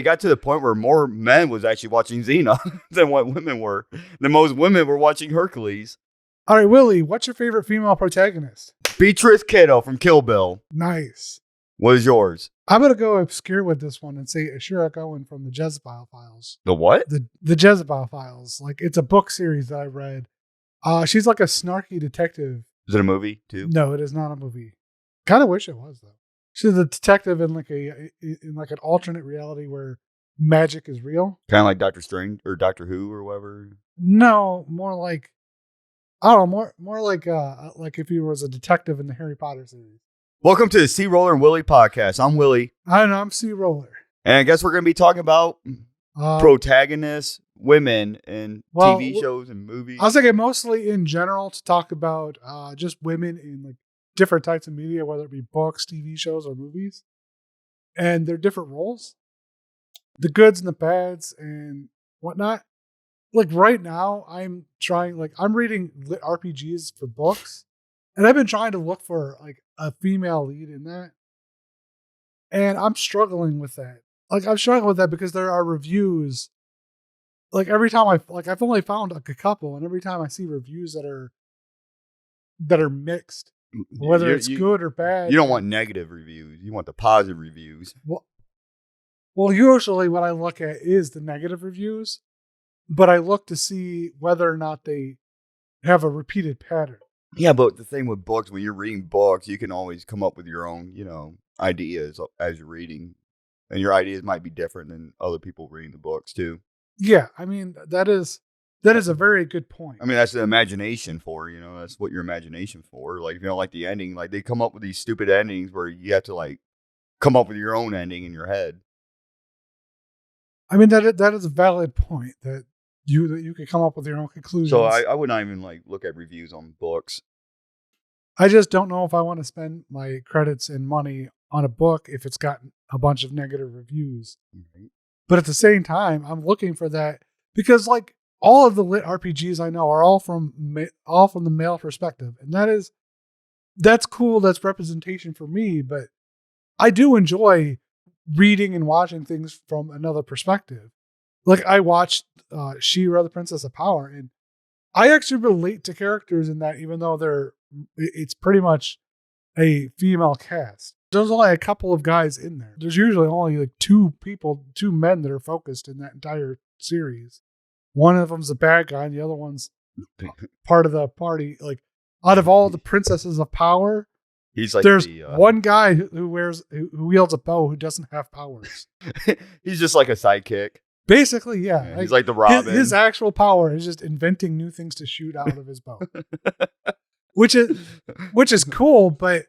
it got to the point where more men was actually watching Xena than what women were. The most women were watching Hercules. All right, Willie, what's your favorite female protagonist? Beatrice Kiddo from Kill Bill. Nice. What is yours? I'm going to go obscure with this one and say Ashura Cohen from the Jezebel Files. The what? The Jezebel Files. Like, it's a book series that I read. She's like a snarky detective. Is it a movie too? No, it is not a movie. Kind of wish it was, though. She's a detective in an alternate reality where magic is real. Kind of like Doctor Strange or Doctor Who or whatever. No, more like, I don't know, more like if he was a detective in the Harry Potter series. Welcome to the CRollur and Willy podcast. I'm Willie. I'm CRollur. And I guess we're going to be talking about protagonists, women in TV shows and movies. I was thinking mostly in general to talk about just women in like different types of media, whether it be books, TV shows, or movies, and their different roles, the goods and the bads and whatnot. Like right now, I'm reading lit RPGs for books, and I've been trying to look for like a female lead in that, and I'm struggling with that. Like I'm struggling with that because there are reviews. Like every time I've only found like a couple, and every time I see reviews that are mixed, whether it's good or bad. You don't want negative reviews. You want the positive reviews. Well, usually what I look at is the negative reviews, but I look to see whether or not they have a repeated pattern. Yeah, but the thing with books, when you're reading books, you can always come up with your own, ideas as you're reading. And your ideas might be different than other people reading the books too. Yeah, I mean, that is a very good point. I mean, that's the imagination for, that's what your imagination for. Like, if you don't like the ending, like they come up with these stupid endings where you have to like come up with your own ending in your head. I mean, that is a valid point that you could come up with your own conclusions. So I would not even like look at reviews on books. I just don't know if I want to spend my credits and money on a book if it's got a bunch of negative reviews. Mm-hmm. But at the same time, I'm looking for that because like all of the lit RPGs I know are all from the male perspective, and that's cool. That's representation for me. But I do enjoy reading and watching things from another perspective. Like I watched She-Ra, the Princess of Power, and I actually relate to characters in that, even though it's pretty much a female cast. There's only a couple of guys in there. There's usually only like two men that are focused in that entire series. One of them's a bad guy, and the other one's part of the party. Like out of all the princesses of power, there's one guy who wields a bow who doesn't have powers. He's just like a sidekick. Basically, yeah. He's like the Robin. His actual power is just inventing new things to shoot out of his bow, which is cool, but.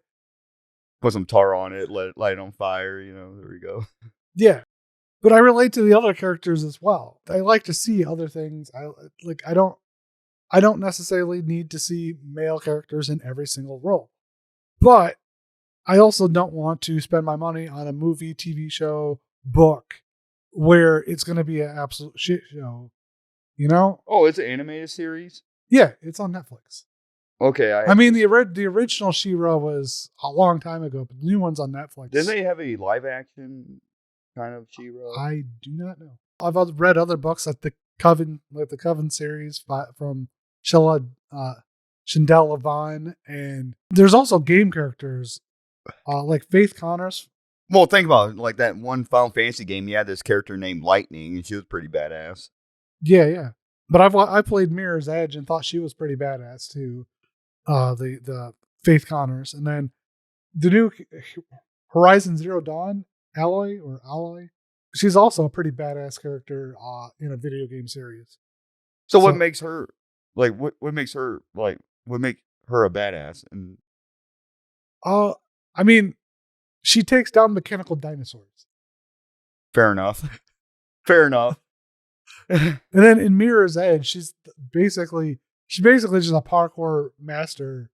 Put some tar on it, light it on fire, there we go. Yeah. But I relate to the other characters as well. I like to see other things. I don't necessarily need to see male characters in every single role. But I also don't want to spend my money on a movie, TV show, book where it's going to be an absolute shit show. Oh, it's an animated series? Yeah, it's on Netflix. Okay. I mean, the original She-Ra was a long time ago, but the new one's on Netflix. Didn't they have a live action kind of She-Ra? I do not know. I've read other books like the Coven series from Shindell Levine, and there's also game characters like Faith Connors. Well, think about it. Like that one Final Fantasy game, you had this character named Lightning, and she was pretty badass. Yeah. But I played Mirror's Edge and thought she was pretty badass too. The Faith Connors, and then the new Horizon Zero Dawn, Alloy. She's also a pretty badass character in a video game series. So what makes her like? What makes her like? What makes her a badass? And I mean, she takes down mechanical dinosaurs. Fair enough. And then in Mirror's Edge, she's basically just a parkour master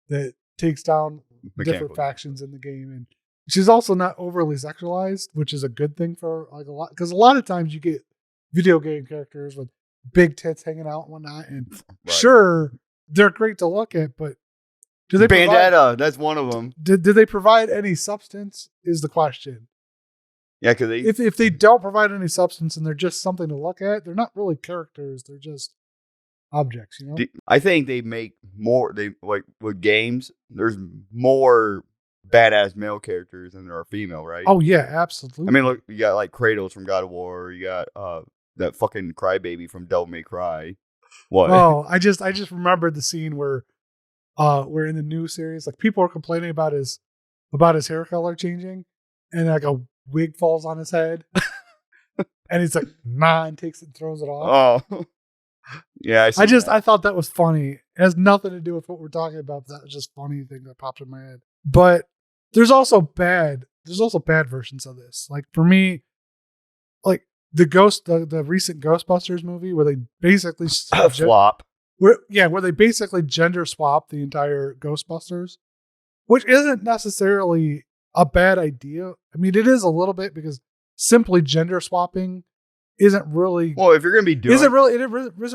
that takes down different factions in the game, and she's also not overly sexualized, which is a good thing for like a lot, because a lot of times you get video game characters with big tits hanging out and whatnot, and sure, they're great to look at, but do they Bandetta, that's one of them. Do they provide any substance is the question. Yeah, because if they don't provide any substance and they're just something to look at, they're not really characters. They're just objects, you know? I think they make more. They like with games. There's more badass male characters than there are female, right? Oh yeah, absolutely. I mean, look, you got like Kratos from God of War. You got that fucking crybaby from Devil May Cry. What? Oh, I just remembered the scene where in the new series, like people are complaining about his hair color changing, and like a wig falls on his head, and he's like, nah, and takes it and throws it off. Oh, yeah. I thought that was funny. It has nothing to do with what we're talking about. But that was just a funny thing that popped in my head. But there's also bad versions of this. Like for me, like the recent Ghostbusters movie where they basically flop. Where they basically gender swap the entire Ghostbusters, which isn't necessarily a bad idea. I mean, it is a little bit because simply gender swapping isn't really if you're gonna be doing isn't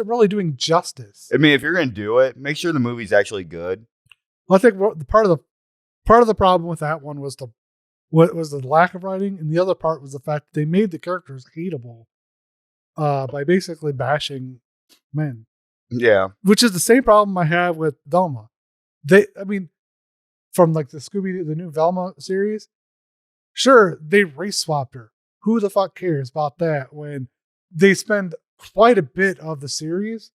really doing justice. I mean, if you're gonna do it, make sure the movie's actually good. I think part of the problem with that one was the lack of writing, and the other part was the fact that they made the characters hateable by basically bashing men. Yeah, which is the same problem I have with Velma. From like the new Velma series, sure, they race swapped her. Who the fuck cares about that when they spend quite a bit of the series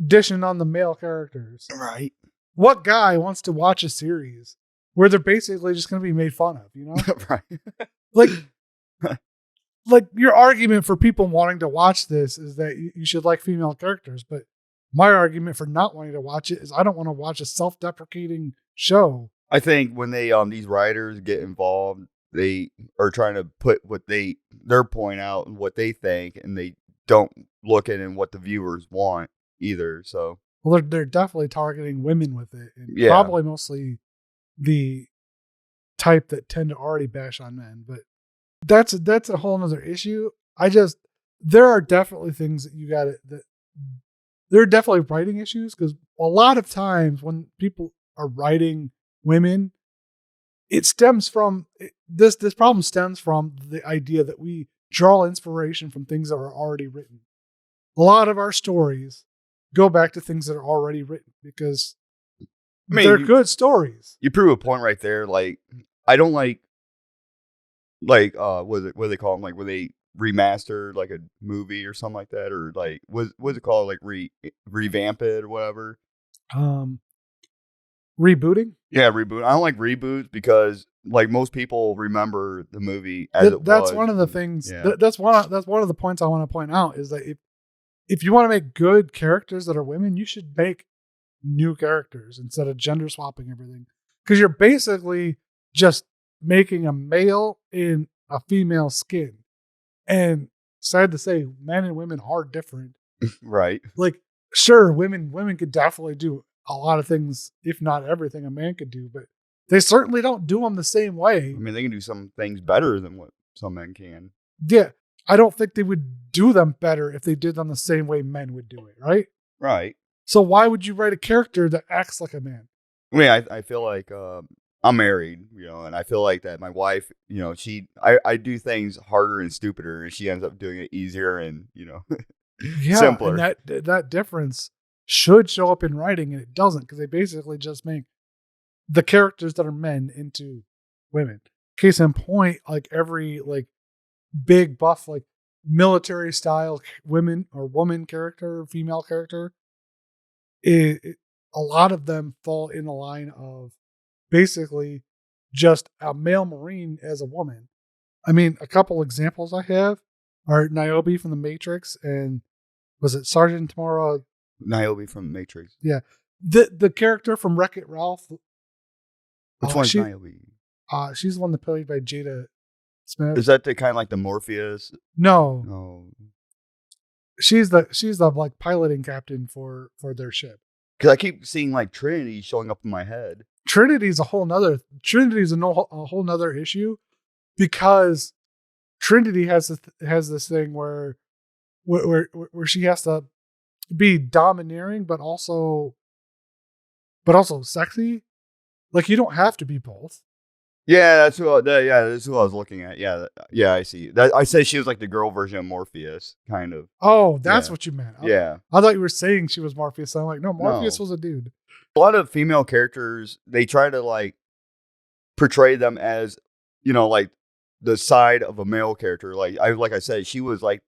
dishing on the male characters? Right. What guy wants to watch a series where they're basically just going to be made fun of, you know? Right. Like your argument for people wanting to watch this is that you should like female characters, but my argument for not wanting to watch it is I don't want to watch a self-deprecating show. I think when they these writers get involved, they are trying to put what their point out and what they think, and they don't look at what the viewers want either. So well, they're definitely targeting women with it, and probably mostly the type that tend to already bash on men, but that's a whole nother issue. There are definitely things that there are definitely writing issues because a lot of times when people are writing women, it stems from this problem stems from the idea that we draw inspiration from things that are already written. A lot of our stories go back to things that are already written because they're good stories. You prove a point right there. Like I don't like what do they call them? Like where they remaster like a movie or something like that, or like what's it called? Like revamp it or whatever. Rebooting. Yeah, reboot. I don't like reboots because like most people remember the movie as it was. That's one of the things. Yeah. That's one of the points I want to point out is that if you want to make good characters that are women, you should make new characters instead of gender swapping everything, because you're basically just making a male in a female skin. And sad to say, men and women are different. Right. Like, sure, women could definitely do a lot of things, if not everything a man could do, but they certainly don't do them the same way. I mean, they can do some things better than what some men can. Yeah. I don't think they would do them better if they did them the same way men would do it, right? Right. So why would you write a character that acts like a man? I mean, I feel like I'm married, and I feel like that my wife, I do things harder and stupider, and she ends up doing it easier and, simpler. And that difference should show up in writing, and it doesn't, because they basically just make the characters that are men into women. Case in point, like every big buff, military style women or woman character, female character, a lot of them fall in the line of basically just a male Marine as a woman. I mean, a couple examples I have are Niobe from The Matrix, and was it Sergeant Tamara? Niobe from The Matrix. Yeah. The character from Wreck-It Ralph. Which one's Niobe? She's the one that played by Jada Smith. Is that the kind of like the Morpheus? No. She's the like piloting captain for their ship. Because I keep seeing like Trinity showing up in my head. Trinity's a whole nother issue, because Trinity has this thing where she has to be domineering but also sexy. Like, you don't have to be both. Yeah, that's who I was looking at. Yeah, I see. That I said she was like the girl version of Morpheus, kind of. Oh, that's Yeah. what you meant. Yeah. I thought you were saying she was Morpheus. I'm like, no, Morpheus No. was a dude. A lot of female characters, they try to like portray them as, like the side of a male character. Like I said, she was like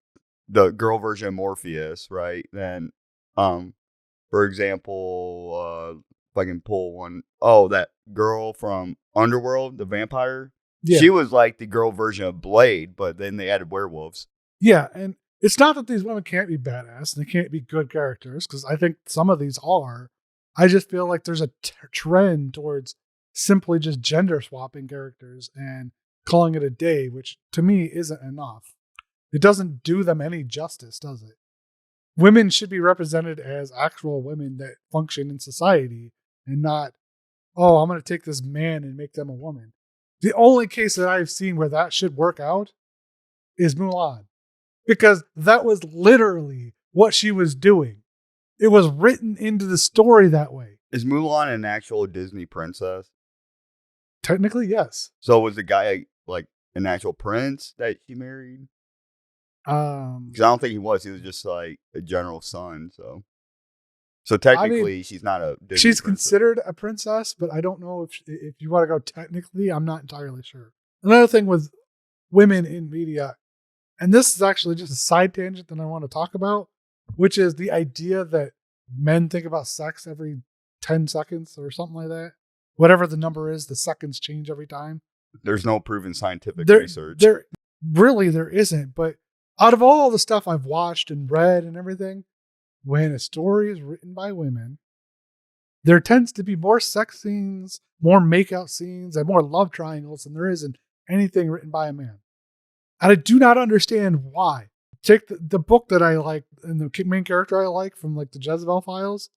the girl version of Morpheus, right? Then, for example, if I can pull one, that girl from Underworld, the vampire. Yeah. She was like the girl version of Blade, but then they added werewolves. Yeah, and it's not that these women can't be badass and they can't be good characters, because I think some of these are. I just feel like there's a trend towards simply just gender swapping characters and calling it a day, which to me isn't enough. It doesn't do them any justice, does it? Women should be represented as actual women that function in society and not, oh, I'm going to take this man and make them a woman. The only case that I've seen where that should work out is Mulan, because that was literally what she was doing. It was written into the story that way. Is Mulan an actual Disney princess? Technically, yes. So was the guy like an actual prince that she married? Because I don't think he was. He was just like a general son. So technically, she's not a Disney she's princess. considered a princess, but I don't know if you want to go technically. I'm not entirely sure. Another thing with women in media, and this is actually just a side tangent that I want to talk about, which is the idea that men think about sex every 10 seconds or something like that. Whatever the number is, the seconds change every time. There's no proven scientific research. There isn't. But out of all the stuff I've watched and read and everything, when a story is written by women, there tends to be more sex scenes, more makeout scenes, and more love triangles than there is in anything written by a man. And I do not understand why. Take the book that I like and the main character I like from like the Jezebel Files.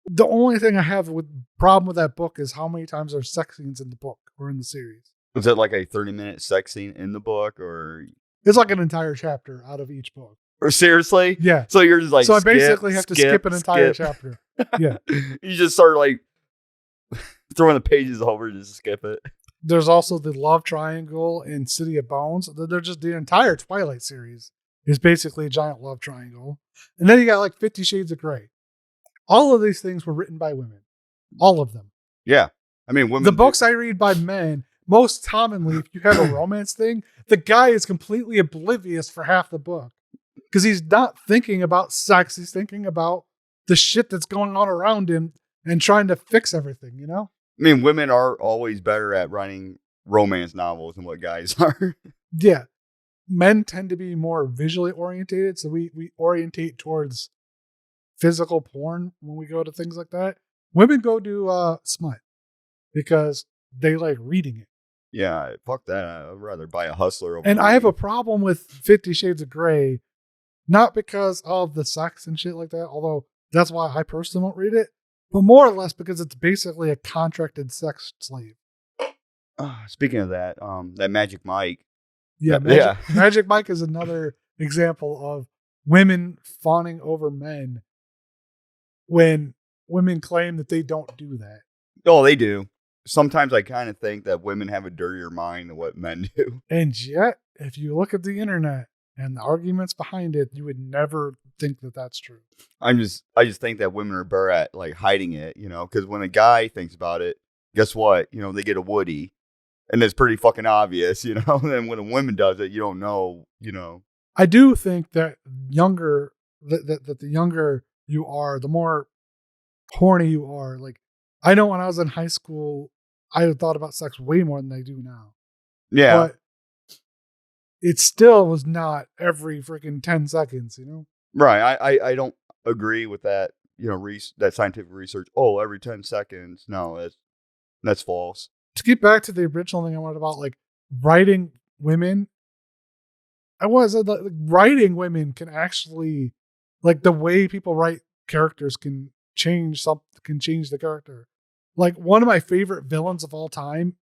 The only thing I have with problem with that book is how many times there's sex scenes in the book or in the series. Was it like a 30-minute sex scene in the book, or it's like an entire chapter out of each book? Or seriously? Yeah. So you're just like, I basically have to skip an entire chapter. Yeah. You just start like throwing the pages over, just skip it. There's also the love triangle in City of Bones. They're just the entire Twilight series is basically a giant love triangle. And then you got like 50 Shades of Grey. All of these things were written by women. All of them. Yeah. I mean, women. The books I read by men, most commonly, if you have a romance thing, the guy is completely oblivious for half the book. Because he's not thinking about sex. He's thinking about the shit that's going on around him and trying to fix everything, you know? I mean, women are always better at writing romance novels than what guys are. Yeah. Men tend to be more visually orientated, so we orientate towards physical porn when we go to things like that. Women go to smut because they like reading it. Yeah, fuck that. I'd rather buy a Hustler over. And I have a problem with 50 Shades of Grey, not because of the sex and shit like that, although that's why I personally won't read it, but more or less because it's basically a contracted sex slave. Speaking of that, that Magic Mike. Yeah, Magic Mike is another example of women fawning over men when women claim that they don't do that. Oh, they do. Sometimes I kind of think that women have a dirtier mind than what men do. And yet, if you look at the internet and the arguments behind it, you would never think that that's true. I just think that women are better at like hiding it, because when a guy thinks about it, guess what? They get a Woody. And it's pretty fucking obvious, And when a woman does it, you don't know, I do think that that the younger you are, the more horny you are. Like, I know when I was in high school, I thought about sex way more than I do now. Yeah. But it still was not every freaking 10 seconds, Right. I don't agree with that, that scientific research. Oh, every 10 seconds. No, that's false. To get back to the original thing I wanted about, like, writing women, writing women can actually, like, the way people write characters can change the character. Like, one of my favorite villains of all time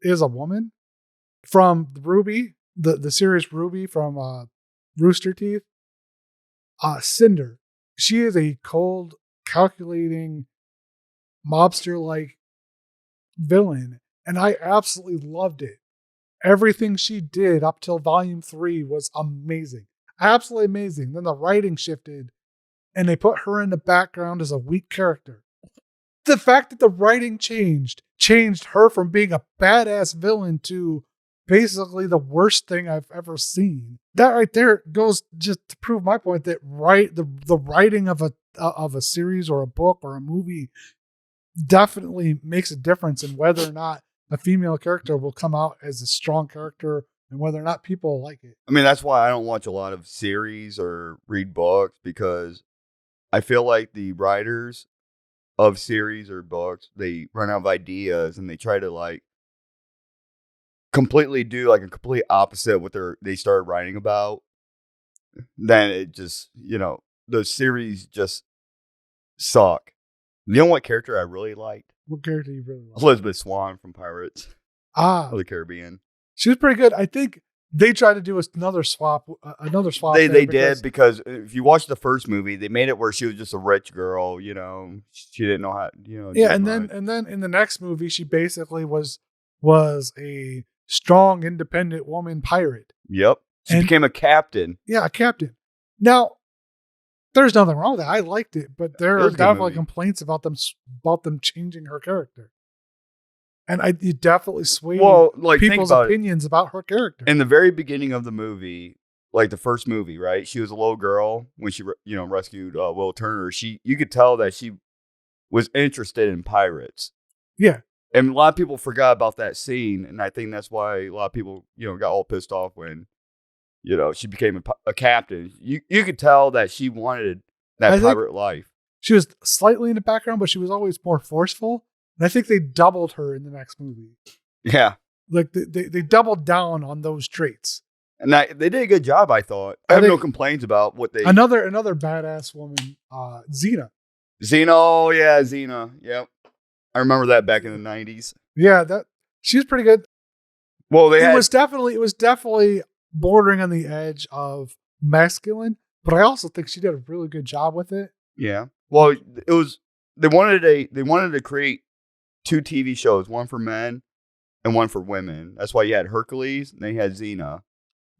is a woman from Ruby, the series Ruby from Rooster Teeth. Cinder. She is a cold, calculating, mobster-like villain. And I absolutely loved it. Everything she did up till volume 3 was amazing. Absolutely amazing. Then the writing shifted and they put her in the background as a weak character. The fact that the writing changed her from being a badass villain to basically the worst thing I've ever seen. That right there goes just to prove my point that the writing of a series or a book or a movie definitely makes a difference in whether or not a female character will come out as a strong character and whether or not people like it. I mean, that's why I don't watch a lot of series or read books, because I feel like the writers of series or books, they run out of ideas and they try to like completely do like a complete opposite of what they started writing about. Then it just, the series just suck. You know what character I really liked? What character you really like? Elizabeth Swann from Pirates of the Caribbean. She was pretty good. I think they tried to do another swap. They did, because if you watch the first movie, they made it where she was just a rich girl. She didn't know how. Yeah, and then in the next movie, she basically was a strong, independent woman pirate. Yep, she became a captain. Yeah, a captain. Now, there's nothing wrong with that. I liked it, but there are definitely complaints about them changing her character. And you definitely swayed people's opinions about her character. In the very beginning of the movie, like the first movie, right? She was a little girl when she, rescued Will Turner. You could tell that she was interested in pirates. Yeah. And a lot of people forgot about that scene. And I think that's why a lot of people, got all pissed off when, she became a captain. You could tell that she wanted that pirate life. She was slightly in the background, but she was always more forceful. And I think they doubled her in the next movie. Yeah. Like they doubled down on those traits. And they did a good job, I thought. I have no complaints about what they... Another badass woman, Xena. Oh yeah, Xena. Yep. I remember that back in the 90s. Yeah, she was pretty good. Well, it was definitely bordering on the edge of masculine, but I also think she did a really good job with it. Yeah. Well, it was they wanted to create 2 TV shows, one for men and one for women. That's why you had Hercules and then you had Xena.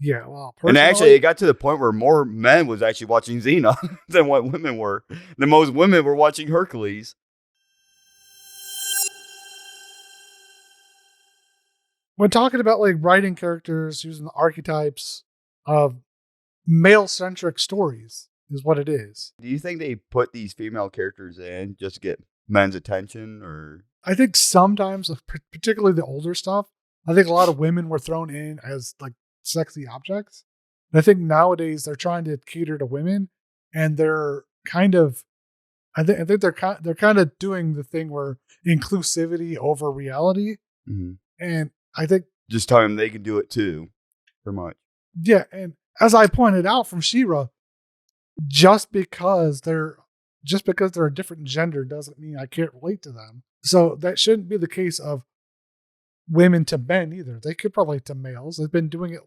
Yeah, well, and actually it got to the point where more men was actually watching Xena than what women were. The most women were watching Hercules. When talking about like writing characters using the archetypes of male-centric stories is what it is. Do you think they put these female characters in just to get men's attention, or? I think sometimes, particularly the older stuff, I think a lot of women were thrown in as like sexy objects. And I think nowadays they're trying to cater to women, and they're kind of, I think they're kind of doing the thing where inclusivity over reality, and I think just telling them they can do it too, pretty much. Yeah, and as I pointed out from She-Ra, just because they're a different gender doesn't mean I can't relate to them. So that shouldn't be the case of women to men either. They could relate to males. They've been doing it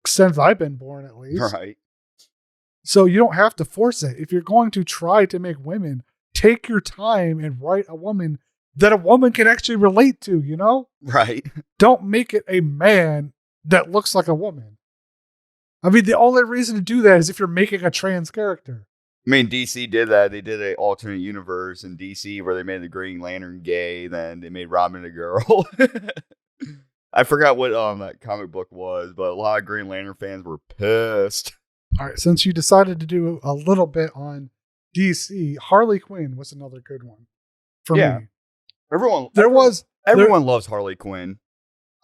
since I've been born, at least. Right. So you don't have to force it. If you're going to try to make women, take your time and write a woman that a woman can actually relate to, Right. Don't make it a man that looks like a woman. I mean, the only reason to do that is if you're making a trans character. I mean, DC did that. They did an alternate universe in DC where they made the Green Lantern gay, then they made Robin a girl. I forgot what that comic book was, but a lot of Green Lantern fans were pissed. All right, since you decided to do a little bit on DC, Harley Quinn was another good one for me. Everyone loves Harley Quinn.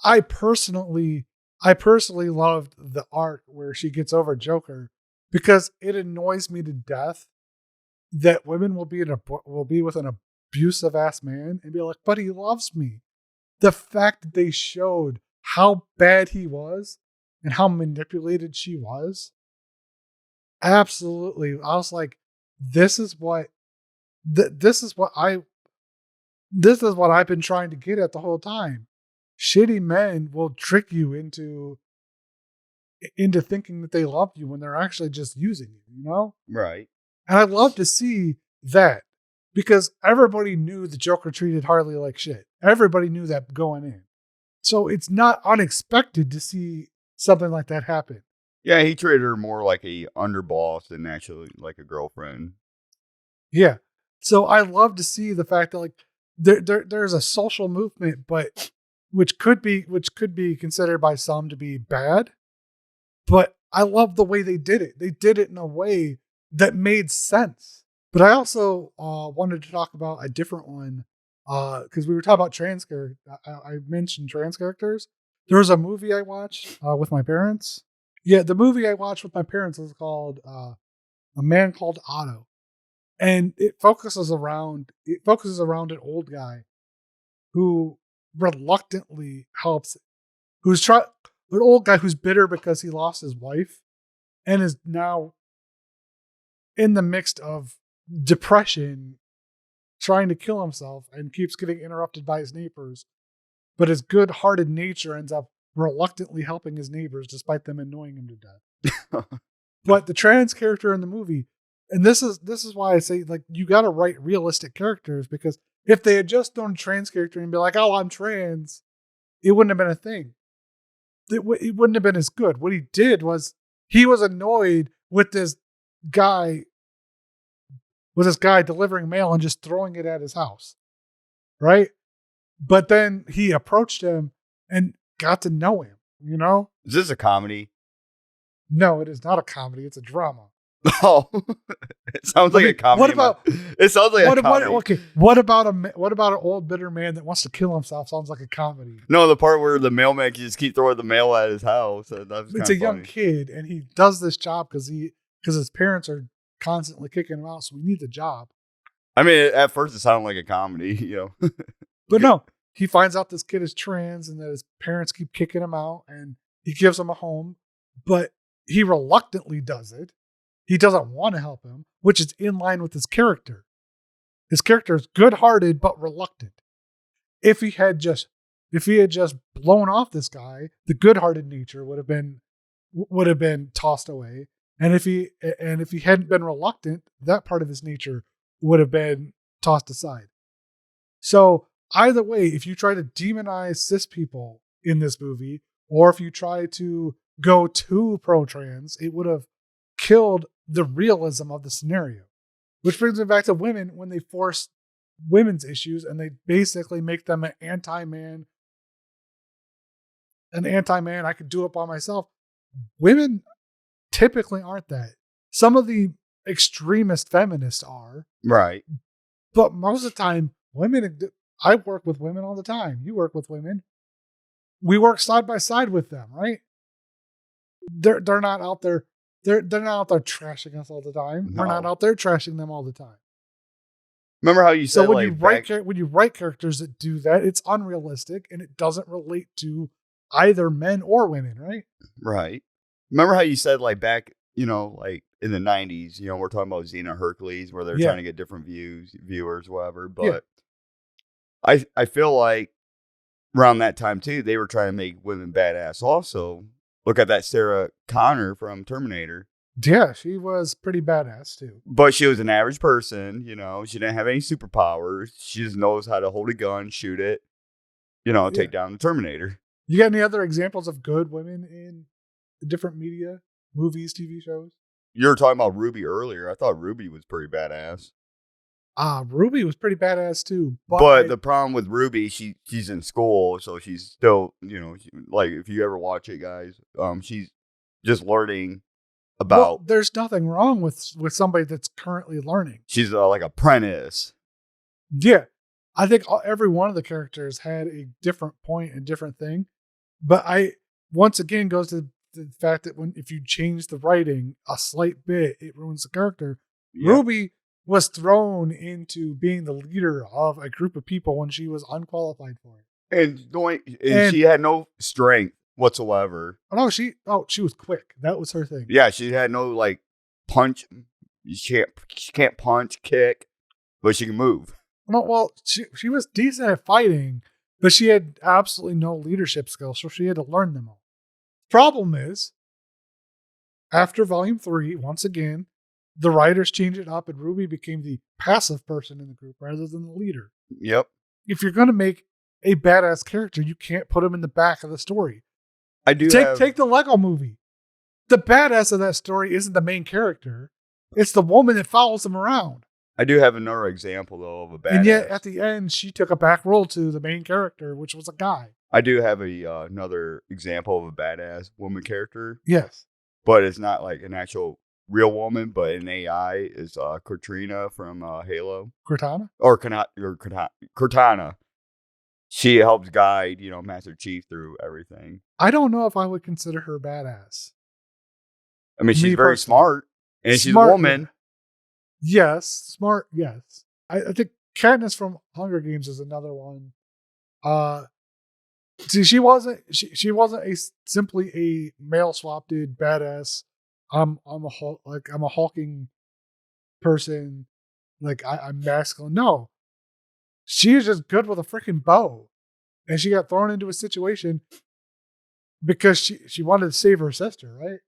I personally loved the arc where she gets over Joker because it annoys me to death that women will be with an abusive ass man and be like, but he loves me. The fact that they showed how bad he was and how manipulated she was, absolutely. I was like, this is what I've been trying to get at the whole time. Shitty men will trick you into thinking that they love you when they're actually just using you, Right. And I'd love to see that. because everybody knew the Joker treated Harley like shit. Everybody knew that going in. So it's not unexpected to see something like that happen. Yeah, he treated her more like a underboss than actually like a girlfriend. Yeah. So I love to see the fact that like there's a social movement, but which could be considered by some to be bad. But I love the way they did it. They did it in a way that made sense. But I also wanted to talk about a different one because we were talking about trans characters. I mentioned trans characters. There was a movie I watched with my parents. Yeah, the movie I watched with my parents was called A Man Called Otto. And it focuses around an old guy who reluctantly helps, an old guy who's bitter because he lost his wife and is now in the midst of depression, trying to kill himself, and keeps getting interrupted by his neighbors. But his good-hearted nature ends up reluctantly helping his neighbors despite them annoying him to death. But the trans character in the movie, and this is why I say, like, you got to write realistic characters, because if they had just done a trans character and be like, oh, I'm trans, it wouldn't have been a thing. It wouldn't have been as good. What he did was he was annoyed with this guy delivering mail and just throwing it at his house, right? But then he approached him and got to know him, you know? Is this a comedy? No, it is not a comedy. It's a drama. Oh, it sounds like a comedy. It sounds like a comedy. What about an old bitter man that wants to kill himself? Sounds like a comedy. No, the part where the mailman can just keep throwing the mail at his house. It's a young kid, and he does this job because his parents are constantly kicking him out. So we need the job. I mean, at first it sounded like a comedy, But no, he finds out this kid is trans and that his parents keep kicking him out, and he gives him a home, but he reluctantly does it. He doesn't want to help him, which is in line with his character. His character is good-hearted but reluctant. If he had just blown off this guy, the good-hearted nature would have been tossed away. And if he hadn't been reluctant, that part of his nature would have been tossed aside. So either way, if you try to demonize cis people in this movie, or if you try to go too pro-trans, it would have killed the realism of the scenario. Which brings me back to women, when they force women's issues and they basically make them an anti-man. I could do it by myself. Women typically aren't that. Some of the extremist feminists are. Right. But most of the time, I work with women all the time. You work with women. We work side by side with them, right? They're not out there. They're not out there trashing us all the time. No. We're not out there trashing them all the time. Remember how you said, so when you write characters that do that, it's unrealistic and it doesn't relate to either men or women, right? Right. Remember how you said, like, back, like in the 90s, we're talking about Xena Hercules, where they're trying to get different viewers, whatever. But I feel like around that time too, they were trying to make women badass also. Look at that Sarah Connor from Terminator. Yeah, she was pretty badass too. But she was an average person, She didn't have any superpowers. She just knows how to hold a gun, shoot it, take down the Terminator. You got any other examples of good women in different media, movies, TV shows? You were talking about Ruby earlier. I thought Ruby was pretty badass. Ruby was pretty badass too. But the problem with Ruby, she's in school, so she's still, like, if you ever watch it, guys, she's just learning about. Well, there's nothing wrong with somebody that's currently learning. She's like apprentice. Yeah, I think every one of the characters had a different point, a different thing. But once again goes to the fact that if you change the writing a slight bit, it ruins the character. Yeah. Ruby was thrown into being the leader of a group of people when she was unqualified for it. And she had no strength whatsoever. She was quick. That was her thing. Yeah, she had no, like, punch. She can't punch, kick, but she can move. No, well, she was decent at fighting, but she had absolutely no leadership skills, so she had to learn them all. Problem is, after Volume 3, once again, the writers changed it up, and Ruby became the passive person in the group rather than the leader. Yep. If you're going to make a badass character, you can't put him in the back of the story. I do take the Lego Movie. The badass of that story isn't the main character; it's the woman that follows him around. I do have another example though of a badass. And yet, at the end, she took a back role to the main character, which was a guy. I do have another example of a badass woman character. Yes, but it's not like an actual real woman, but an AI is Cortana from Halo. Cortana? Cortana. She helps guide, Master Chief through everything. I don't know if I would consider her badass. I mean, she's very smart, and she's a woman. Yes, smart, yes. I think Katniss from Hunger Games is another one. See, she wasn't simply a male swap badass. I'm a hulking person, like I'm masculine. No, she is just good with a freaking bow, and she got thrown into a situation because she wanted to save her sister, right?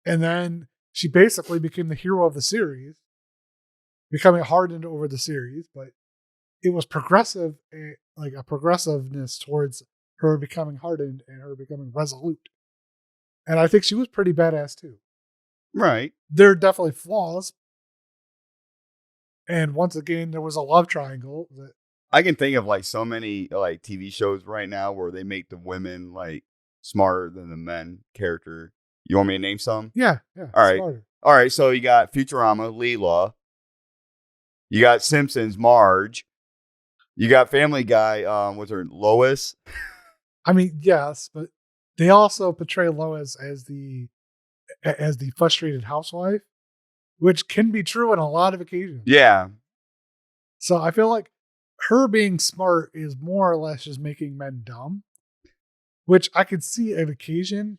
And then she basically became the hero of the series, becoming hardened over the series, but it was progressive, like a progressiveness towards her becoming hardened and her becoming resolute. And I think she was pretty badass too. Right. There are definitely flaws. And once again, there was a love triangle. I can think of like so many like TV shows right now where they make the women like smarter than the men character. You want me to name some? Yeah. All right. Smarter. All right. So you got Futurama, Leela. You got Simpsons, Marge. You got Family Guy, was her Lois? I mean, yes, but they also portray Lois as the frustrated housewife, which can be true on a lot of occasions. Yeah. So I feel like her being smart is more or less just making men dumb, which I could see an occasion,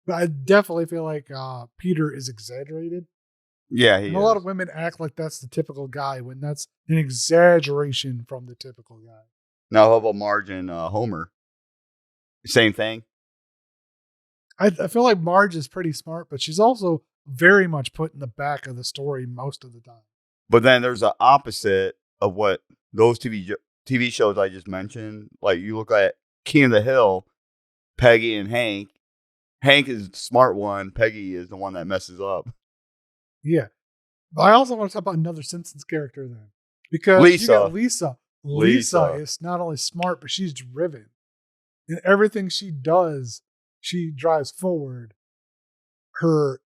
but I definitely feel like Peter is exaggerated. Yeah, a lot of women act like that's the typical guy when that's an exaggeration from the typical guy. Now, how about Marge and Homer? Same thing? I feel like Marge is pretty smart, but she's also very much put in the back of the story most of the time. But then there's the opposite of what those TV shows I just mentioned. Like, you look at King of the Hill, Peggy and Hank. Hank is the smart one. Peggy is the one that messes up. Yeah. But I also want to talk about another Simpsons character then. Because you got Lisa. Lisa is not only smart, but she's driven. In everything she does, she drives forward her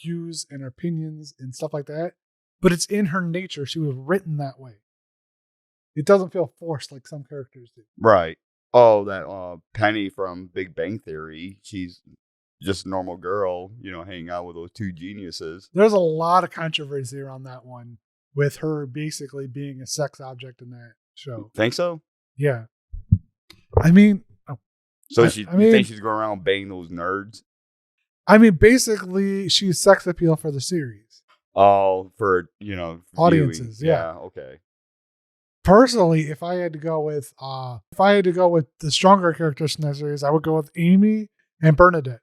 views and her opinions and stuff like that. But it's in her nature. She was written that way. It doesn't feel forced like some characters do. Right. Oh, that Penny from Big Bang Theory. She's just a normal girl, hanging out with those two geniuses. There's a lot of controversy around that one with her basically being a sex object in that show. Think so? Yeah. I mean... So you think she's going around banging those nerds? I mean, basically, she's sex appeal for the series. Oh, for, audiences, viewing. yeah. Okay. Personally, if I had to go with the stronger characters in that series, I would go with Amy and Bernadette.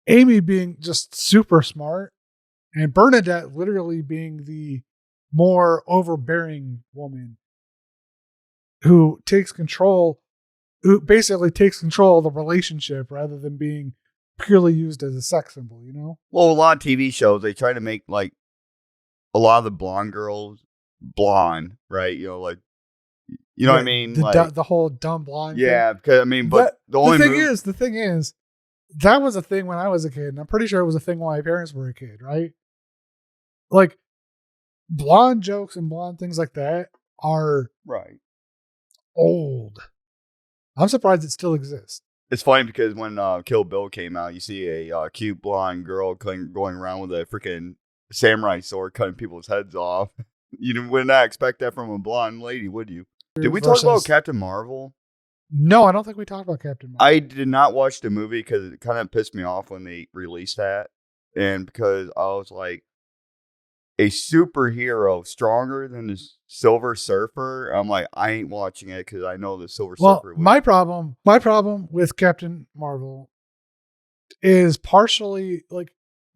Amy being just super smart, and Bernadette literally being the more overbearing woman who basically takes control of the relationship rather than being purely used as a sex symbol, Well, a lot of TV shows, they try to make like a lot of the blonde girls blonde, right? What I mean? The whole dumb blonde. Yeah, because but the thing is, that was a thing when I was a kid, and I'm pretty sure it was a thing when my parents were a kid, right? Like, blonde jokes and blonde things like that are right old. I'm surprised it still exists. It's funny because when Kill Bill came out, you see a cute blonde girl going around with a freaking samurai sword cutting people's heads off. You would not expect that from a blonde lady, would you? Did we talk about Captain Marvel? No, I don't think we talked about Captain Marvel. I did not watch the movie because it kind of pissed me off when they released that. And because I was like, a superhero stronger than the Silver Surfer? I'm like, I ain't watching it because I know the Silver Surfer. My problem with Captain Marvel is partially like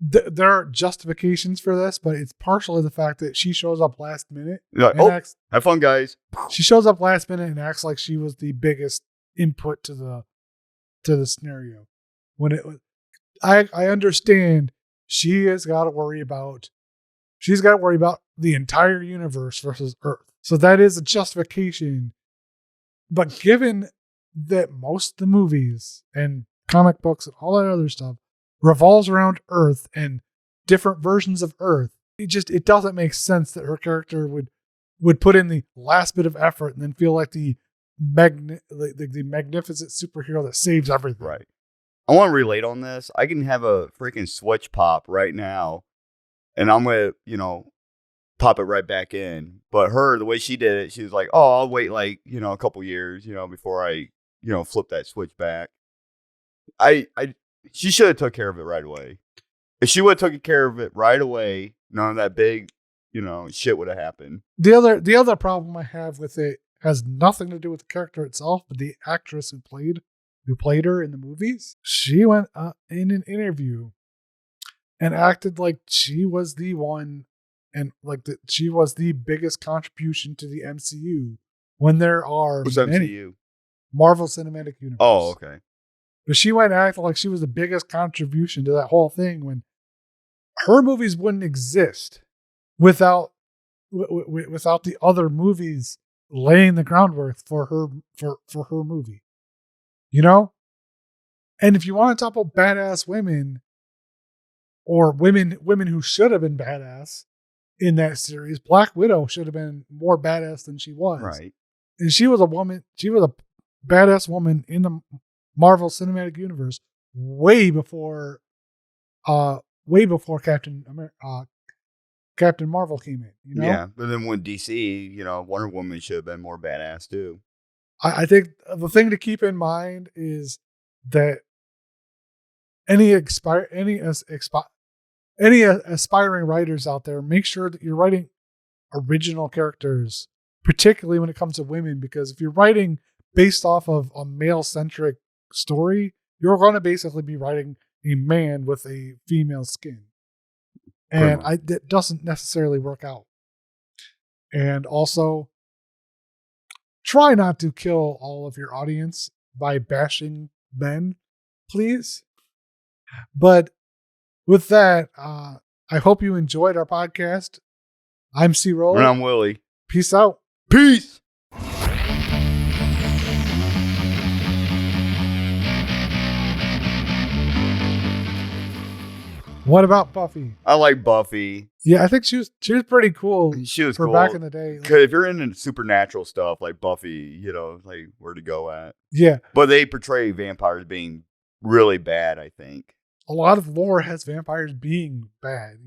there are justifications for this, but it's partially the fact that she shows up last minute. Like, oh, have fun, guys. She shows up last minute and acts like she was the biggest input to the scenario. When it was, I understand she's got to worry about the entire universe versus Earth. So that is a justification. But given that most of the movies and comic books and all that other stuff revolves around Earth and different versions of Earth, it doesn't make sense that her character would put in the last bit of effort and then feel like the magnificent superhero that saves everything. Right. I want to relate on this. I can have a freaking switch pop right now, and I'm going to, pop it right back in. But her, the way she did it, she was like, oh, I'll wait like, a couple years, before I, flip that switch back. She should have took care of it right away. If she would have taken care of it right away, none of that big, shit would have happened. The other problem I have with it has nothing to do with the character itself, but the actress who played her in the movies. She went in an interview and acted like she was the one, and like that she was the biggest contribution to the MCU when there are What's MCU? Marvel Cinematic Universe. Oh, okay. But she went acting like she was the biggest contribution to that whole thing when her movies wouldn't exist without the other movies laying the groundwork for her movie. And if you want to talk about badass women or women who should have been badass in that series, Black Widow should have been more badass than she was. Right. And she was a badass woman in the Marvel Cinematic Universe way before Captain Marvel came in. Yeah, but then when DC, Wonder Woman should have been more badass too. I think the thing to keep in mind is that any aspiring writers out there, make sure that you're writing original characters, particularly when it comes to women, because if you're writing based off of a male-centric story, you're going to basically be writing a man with a female skin. And that doesn't necessarily work out. And also, try not to kill all of your audience by bashing men, please. But with that, I hope you enjoyed our podcast. I'm CRollur. And I'm Willy. Peace out. Peace. What about Buffy? I like Buffy. Yeah, I think she was pretty cool. She was for cool. Back in the day. Because if you're into supernatural stuff like Buffy, like where to go at. Yeah. But they portray vampires being really bad, I think. A lot of lore has vampires being bad,